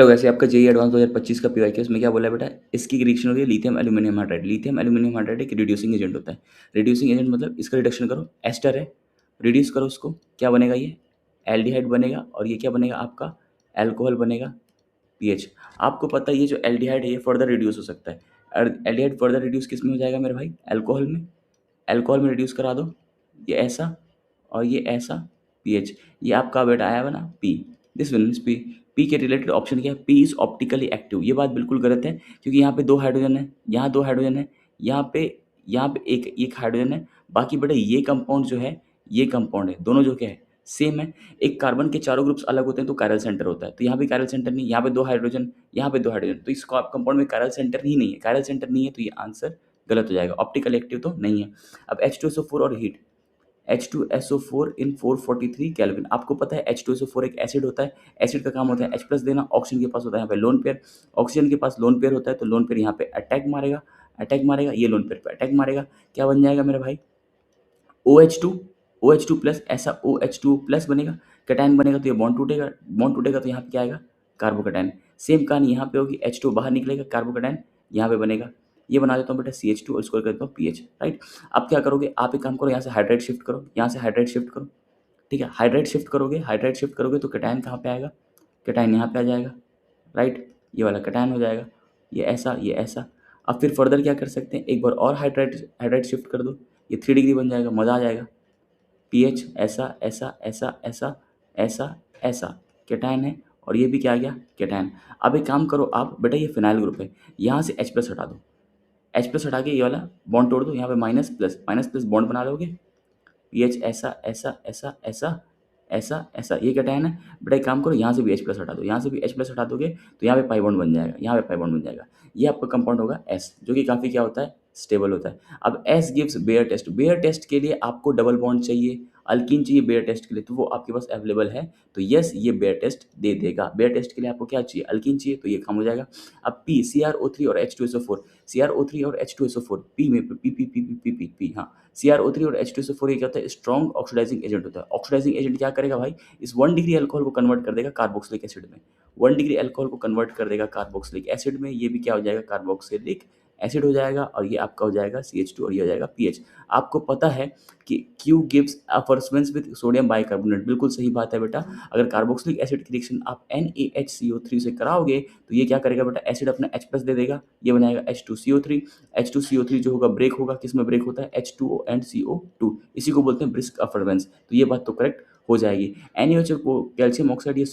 तो वैसे आपका जेईई एडवांस 2025 का पीवाई क्यू, उसमें क्या बोला है बेटा, इसकी रिएक्शन होती है lithium aluminium hydride. Lithium aluminium hydride एक रिड्यूसिंग एजेंट होता है। रिड्यूसिंग एजेंट मतलब इसका रिडक्शन करो, एस्टर है, रिड्यूस करो उसको, क्या बनेगा ये? एल्डिहाइड बनेगा, और ये क्या बनेगा आपका? अल्कोहल बनेगा, पीएच। आपको पता है ये जो एल्डिहाइड है ये फर्दर रिड्यूस हो सकता है, और एल्डिहाइड फर्दर रिड्यूस किस में हो जाएगा मेरे भाई? अल्कोहल में। अल्कोहल में रिड्यूस करा दो, ये ऐसा और ये ऐसा, पीएच। ये आपका बेटा आया हुआ ना P, this means P. P के रिलेटेड ऑप्शन क्या है? P is optically active. ये बात बिल्कुल गलत है, क्योंकि यहाँ पे 2 हाइड्रोजन है, यहाँ 2 हाइड्रोजन है, यहाँ पे एक हाइड्रोजन है। बाकी बेटा ये कंपाउंड जो है, ये कंपाउंड है, दोनों जो क्या है, सेम है। एक कार्बन के चारों ग्रुप्स अलग होते हैं तो कायरल सेंटर होता है, तो यहाँ पे कायरल सेंटर नहीं, यहाँ पे 2 हाइड्रोजन, यहाँ पे 2 हाइड्रोजन, तो इस कंपाउंड में कायरल सेंटर ही नहीं है। कायरल सेंटर नहीं है तो ये आंसर गलत हो जाएगा, ऑप्टिकल एक्टिव तो नहीं है। अब H2SO4 और हीट, H2SO4 इन 443 केल्विन। आपको पता है H2SO4 एक एसिड होता है, एसिड का काम होता है H+ देना, ऑक्सीजन के पास होता है यहाँ पे लोन पेयर, ऑक्सीजन के पास लोन पेयर होता है, तो लोन पेयर यहाँ पे अटैक मारेगा, ये लोन पेयर पे अटैक मारेगा, क्या बन जाएगा मेरा भाई? OH2, OH2 प्लस, ऐसा OH2 प्लस बनेगा, कैटायन बनेगा तो ये बॉन्ड टूटेगा तो यहाँ पे क्या आएगा? कार्बोकैटायन। सेम कहानी यहाँ पे होगी, H2 बाहर निकलेगा, कार्बोकैटायन यहाँ पे बनेगा। ये बना देता हूँ बेटा CH2 और इसको कर देता हूँ पीएच, राइट। अब क्या करोगे आप? एक काम करो, यहाँ से हाइड्राइड शिफ्ट करो, यहाँ से हाइड्राइड शिफ्ट करो, ठीक है। हाइड्राइड शिफ्ट करोगे तो कैटायन कहाँ पे आएगा? कैटायन यहाँ पे आ जाएगा, राइट। ये वाला कैटायन हो जाएगा, ये ऐसा, ये ऐसा। अब फिर फर्दर क्या कर सकते हैं, एक बार और हाइड्राइड हाइड्राइड शिफ्ट कर दो, ये 3 डिग्री बन जाएगा, मज़ा आ जाएगा। पीएच ऐसा ऐसा ऐसा ऐसा ऐसा ऐसा, कैटायन है, और ये भी क्या आ गया? कैटायन। अब एक काम करो आप बेटा, ये फिनाइल ग्रुप है, यहाँ से H+ हटा दो, H+ हटा के ये वाला बॉन्ड तोड़ दो, यहाँ पे माइनस प्लस बॉन्ड बना लोगे, पीएच ऐसा ऐसा ऐसा ऐसा ऐसा ऐसा, ये कैटायन है बेटा। एक काम करो, यहाँ से भी H+ हटा दो, यहाँ से भी H+ हटा दोगे तो यहाँ पे पाई बॉन्ड बन जाएगा, यहाँ पे पाई बॉन्ड बन जाएगा। ये आपका कंपाउंड होगा S, जो कि काफ़ी क्या होता है? स्टेबल होता है। अब S gives Baeyer test. Baeyer test के लिए आपको डबल बॉन्ड चाहिए, अल्कीन चाहिए बेयर टेस्ट के लिए, तो वो आपके पास अवेलेबल है, तो यस ये बेयर टेस्ट दे देगा। बेयर टेस्ट के लिए आपको क्या चाहिए? अल्कीन चाहिए, तो ये काम हो जाएगा। अब P, CrO3 और H2SO4, CrO3 और H2SO4, P में P, हाँ, CrO3 और H2SO4 ये क्या होता है? स्ट्रॉन्ग ऑक्सीडाइजिंग एजेंट होता है। ऑक्सीडाइजिंग एजेंट क्या करेगा भाई? इस 1 डिग्री अल्कोहल को कन्वर्ट कर देगा कार्बोक्सिलिक एसिड में, 1 डिग्री अल्कोहल को कन्वर्ट कर देगा कार्बोक्सिलिक एसिड में, ये भी क्या हो जाएगा? कार्बोक्सिलिक एसिड हो जाएगा, और ये आपका हो जाएगा CH2 और ये हो जाएगा पीएच। आपको पता है कि Q gives effervescence with sodium bicarbonate, बिल्कुल सही बात है बेटा। अगर कार्बोक्सिलिक एसिड की रिएक्शन आप NaHCO3 से कराओगे तो ये क्या करेगा बेटा? एसिड अपना H+ दे देगा, ये बनाएगा H2CO3। H2CO3 जो होगा ब्रेक होगा, किस में ब्रेक होता है? H2O एंड CO2, इसी को बोलते हैं ब्रिस्क अफर्वेंस, तो ये बात तो करेक्ट हो जाएगी। NaOH को कैल्शियम ऑक्साइड ये